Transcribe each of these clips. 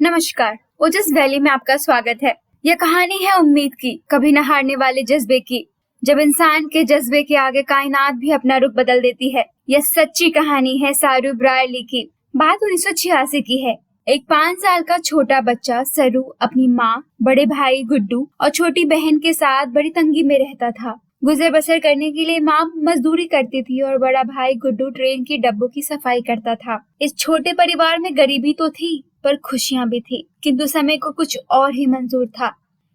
नमस्कार, ओजस वैली में आपका स्वागत है। यह कहानी है उम्मीद की, कभी न हारने वाले जज्बे की। जब इंसान के जज्बे के आगे कायनात भी अपना रुख बदल देती है। यह सच्ची कहानी है सारू ब्रायली की। बात 1986 की है। एक 5 साल का छोटा बच्चा सरू अपनी माँ, बड़े भाई गुड्डू और छोटी बहन के साथ बड़ी तंगी में रहता था। गुजर बसर करने के लिए माँ मजदूरी करती थी और बड़ा भाई गुड्डू ट्रेन की डब्बों की सफाई करता था। इस छोटे परिवार में गरीबी तो थी, पर खुशियां भी थी, किंतु समय को कुछ और ही मंजूर था।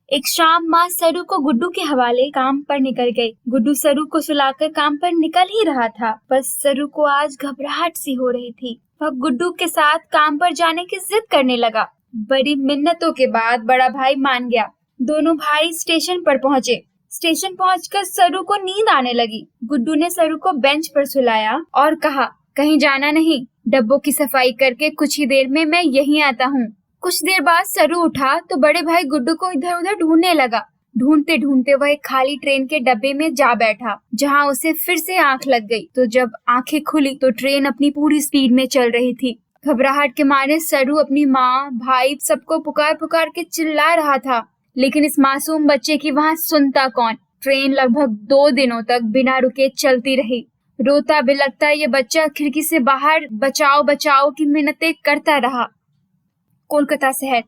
एक शाम माँ सरू को गुड्डू के हवाले काम पर निकल गई। गुड्डू सरू को सुलाकर काम पर निकल ही रहा था, पर सरू को आज घबराहट सी हो रही थी। वह गुड्डू के साथ काम पर जाने की जिद करने लगा। बड़ी मिन्नतों के बाद बड़ा भाई मान गया। दोनों भाई स्टेशन पर पहुँचे। स्टेशन पहुंचकर सरू को नींद आने लगी। गुड्डू ने सरू को बेंच पर सुलाया और कहा, कहीं जाना नहीं, डब्बों की सफाई करके कुछ ही देर में मैं यहीं आता हूँ। कुछ देर बाद सरू उठा तो बड़े भाई गुड्डू को इधर उधर ढूंढने लगा। ढूंढते ढूंढते वह एक खाली ट्रेन के डब्बे में जा बैठा, जहाँ उसे फिर से आंख लग गई। तो जब आंखें खुली तो ट्रेन अपनी पूरी स्पीड में चल रही थी। घबराहट के मारे सरू अपनी माँ, भाई सबको पुकार पुकार के चिल्ला रहा था, लेकिन इस मासूम बच्चे की वहां सुनता कौन। ट्रेन लगभग 2 दिनों तक बिना रुके चलती रही। रोता बिलखता ये बच्चा खिड़की से बाहर बचाओ बचाओ की मिन्नतें करता रहा। कोलकाता शहर।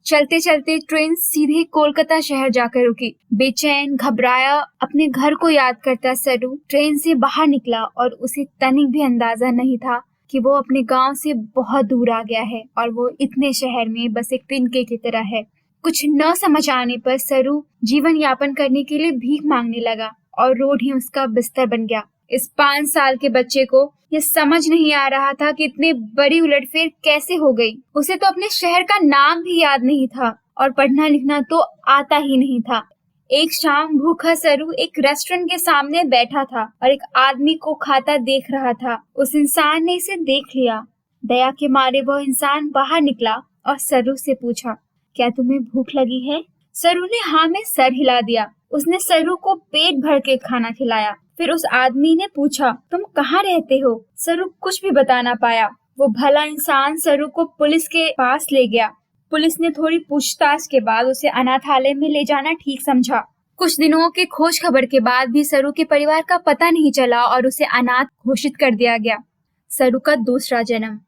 चलते चलते ट्रेन सीधे कोलकाता शहर जाकर रुकी। बेचैन घबराया अपने घर को याद करता सरू ट्रेन से बाहर निकला और उसे तनिक भी अंदाजा नहीं था कि वो अपने गांव से बहुत दूर आ गया है और वो इतने शहर में बस एक तिनके की तरह है। कुछ न समझ आने पर सरू जीवन यापन करने के लिए भीख मांगने लगा और रोड ही उसका बिस्तर बन गया। इस 5 साल के बच्चे को यह समझ नहीं आ रहा था कि इतनी बड़ी उलटफेर कैसे हो गई। उसे तो अपने शहर का नाम भी याद नहीं था और पढ़ना लिखना तो आता ही नहीं था। एक शाम भूखा सरू एक रेस्टोरेंट के सामने बैठा था और एक आदमी को खाता देख रहा था। उस इंसान ने इसे देख लिया। दया के मारे वह इंसान बाहर निकला और सरू से पूछा, क्या तुम्हें भूख लगी है? सरू ने हाँ में सर हिला दिया। उसने सरू को पेट भर के खाना खिलाया। फिर उस आदमी ने पूछा, तुम कहाँ रहते हो? सरू कुछ भी बता ना पाया। वो भला इंसान सरू को पुलिस के पास ले गया। पुलिस ने थोड़ी पूछताछ के बाद उसे अनाथालय में ले जाना ठीक समझा। कुछ दिनों के खोज खबर के बाद भी सरू के परिवार का पता नहीं चला और उसे अनाथ घोषित कर दिया गया। सरू का दूसरा जन्म।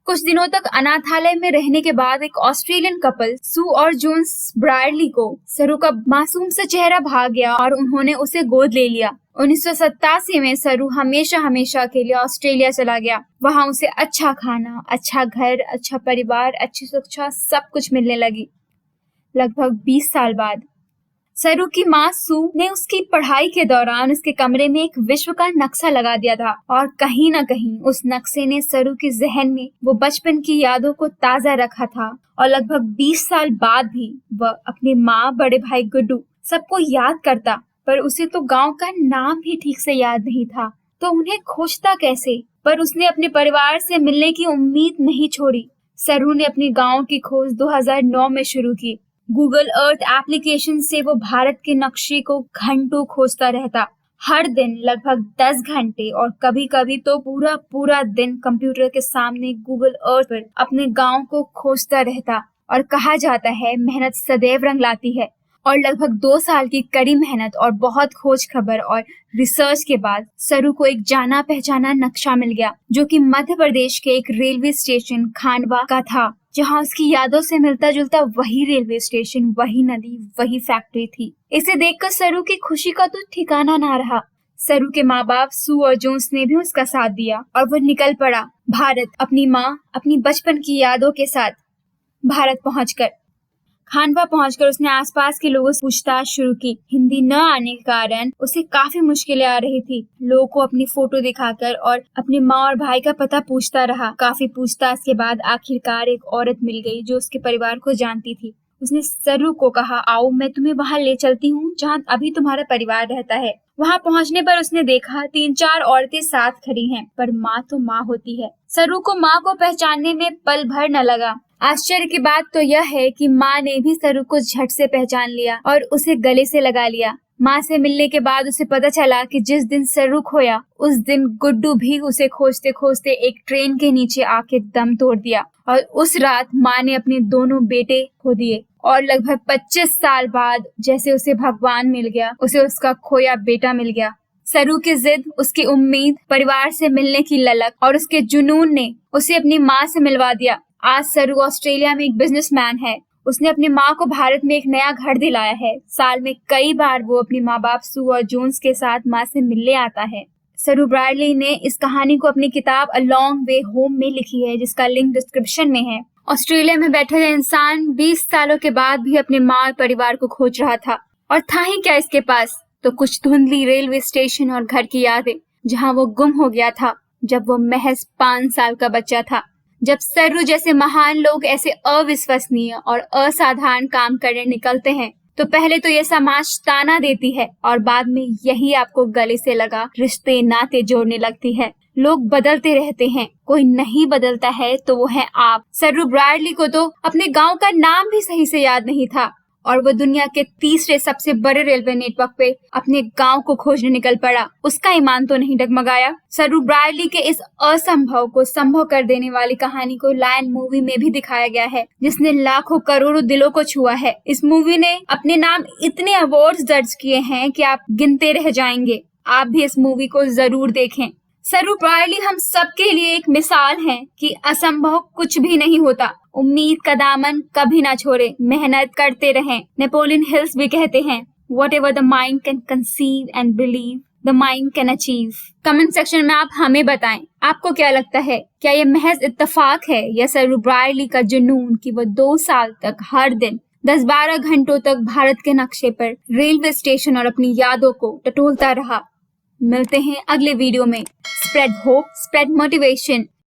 कुछ दिनों तक अनाथालय में रहने के बाद एक ऑस्ट्रेलियन कपल सू और जोन्स ब्रायली को सरू का मासूम सा चेहरा भाग गया और उन्होंने उसे गोद ले लिया। 1987 में सरू हमेशा हमेशा के लिए ऑस्ट्रेलिया चला गया। वहाँ उसे अच्छा खाना, अच्छा घर, अच्छा परिवार, अच्छी सुरक्षा सब कुछ मिलने लगी। लगभग 20 साल बाद सरू की माँ सू ने उसकी पढ़ाई के दौरान उसके कमरे में एक विश्व का नक्शा लगा दिया था और कहीं न कहीं उस नक्शे ने सरू के जहन में वो बचपन की यादों को ताजा रखा था। और लगभग 20 साल बाद भी वह अपनी माँ, बड़े भाई गुड्डू सबको याद करता, पर उसे तो गांव का नाम भी ठीक से याद नहीं था, तो उन्हें खोजता कैसे? पर उसने अपने परिवार से मिलने की उम्मीद नहीं छोड़ी। सरू ने अपनी गाँव की खोज 2009 में शुरू की। गूगल अर्थ एप्लीकेशन से वो भारत के नक्शे को घंटों खोजता रहता। हर दिन लगभग 10 घंटे और कभी कभी तो पूरा दिन कंप्यूटर के सामने गूगल अर्थ पर अपने गांव को खोजता रहता। और कहा जाता है मेहनत सदैव रंग लाती है। और लगभग 2 साल की कड़ी मेहनत और बहुत खोज खबर और रिसर्च के बाद सरू को एक जाना पहचाना नक्शा मिल गया, जो कि मध्य प्रदेश के एक रेलवे स्टेशन खांडवा का था, जहां उसकी यादों से मिलता जुलता वही रेलवे स्टेशन, वही नदी, वही फैक्ट्री थी। इसे देखकर सरू की खुशी का तो ठिकाना ना रहा। सरू के माँ बाप सू और जोन्स ने भी उसका साथ दिया और वह निकल पड़ा भारत, अपनी माँ, अपनी बचपन की यादों के साथ। भारत खांडवा पहुंचकर उसने आसपास के लोगों से पूछताछ शुरू की। हिंदी न आने के कारण उसे काफी मुश्किलें आ रही थी। लोगों को अपनी फोटो दिखाकर और अपनी माँ और भाई का पता पूछता रहा। काफी पूछताछ के बाद आखिरकार एक औरत मिल गई जो उसके परिवार को जानती थी। उसने सरू को कहा, आओ मैं तुम्हें वहाँ ले चलती हूँ जहाँ अभी तुम्हारा परिवार रहता है। वहाँ पहुँचने पर उसने देखा 3-4 औरतें साथ खड़ी हैं, पर माँ तो माँ होती है। सरू को माँ को पहचानने में पल भर न लगा। आश्चर्य की बात तो यह है कि माँ ने भी सरू को झट से पहचान लिया और उसे गले से लगा लिया। माँ से मिलने के बाद उसे पता चला कि जिस दिन सरू खोया उस दिन गुड्डू भी उसे खोजते खोजते एक ट्रेन के नीचे आके दम तोड़ दिया और उस रात माँ ने अपने दोनों बेटे खो दिए और लगभग 25 साल बाद जैसे उसे भगवान मिल गया, उसे उसका खोया बेटा मिल गया। सरू की जिद, उसकी उम्मीद, परिवार से मिलने की ललक और उसके जुनून ने उसे अपनी माँ से मिलवा दिया। आज सरू ऑस्ट्रेलिया में एक बिजनेसमैन है। उसने अपनी माँ को भारत में एक नया घर दिलाया है। साल में कई बार वो अपनी माँ बाप सू और जोन्स के साथ माँ से मिलने आता है। सरू ब्रायडली ने इस कहानी को अपनी किताब अ लॉन्ग वे होम में लिखी है, जिसका लिंक डिस्क्रिप्शन में है। ऑस्ट्रेलिया में बैठा यह इंसान 20 सालों के बाद भी अपने माँ और परिवार को खोज रहा था, और था ही क्या इसके पास, तो कुछ धुंधली रेलवे स्टेशन और घर की यादें, जहाँ वो गुम हो गया था जब वो महज 5 साल का बच्चा था। जब सरू जैसे महान लोग ऐसे अविश्वसनीय और असाधारण काम करने निकलते हैं तो पहले तो ये समाज ताना देती है और बाद में यही आपको गले से लगा रिश्ते नाते जोड़ने लगती है। लोग बदलते रहते हैं, कोई नहीं बदलता है तो वो है आप। सरू ब्रायडली को तो अपने गांव का नाम भी सही से याद नहीं था और वो दुनिया के तीसरे सबसे बड़े रेलवे नेटवर्क पे अपने गांव को खोजने निकल पड़ा। उसका ईमान तो नहीं डगमगाया। सरू ब्रायडली के इस असंभव को संभव कर देने वाली कहानी को लायन मूवी में भी दिखाया गया है, जिसने लाखों करोड़ों दिलों को छुआ है। इस मूवी ने अपने नाम इतने अवार्ड्स दर्ज किए हैं कि आप गिनते रह जाएंगे। आप भी इस मूवी को जरूर देखें। सरू ब्रायडली हम सबके लिए एक मिसाल है कि असंभव कुछ भी नहीं होता। उम्मीद का दामन कभी ना छोड़े, मेहनत करते रहें। नेपोलियन हिल्स भी कहते हैं, whatever the mind can conceive and believe, the mind can achieve। Comment section में आप हमें बताएं, आपको क्या लगता है? क्या ये महज इत्तेफाक है या सरू ब्रायडली का जुनून कि वो 2 साल तक हर दिन 10-12 घंटों तक भारत के नक्शे पर रेलवे स्टेशन और अपनी यादों को टटोलता रहा? मिलते हैं अगले वीडियो में। Spread hope, spread motivation.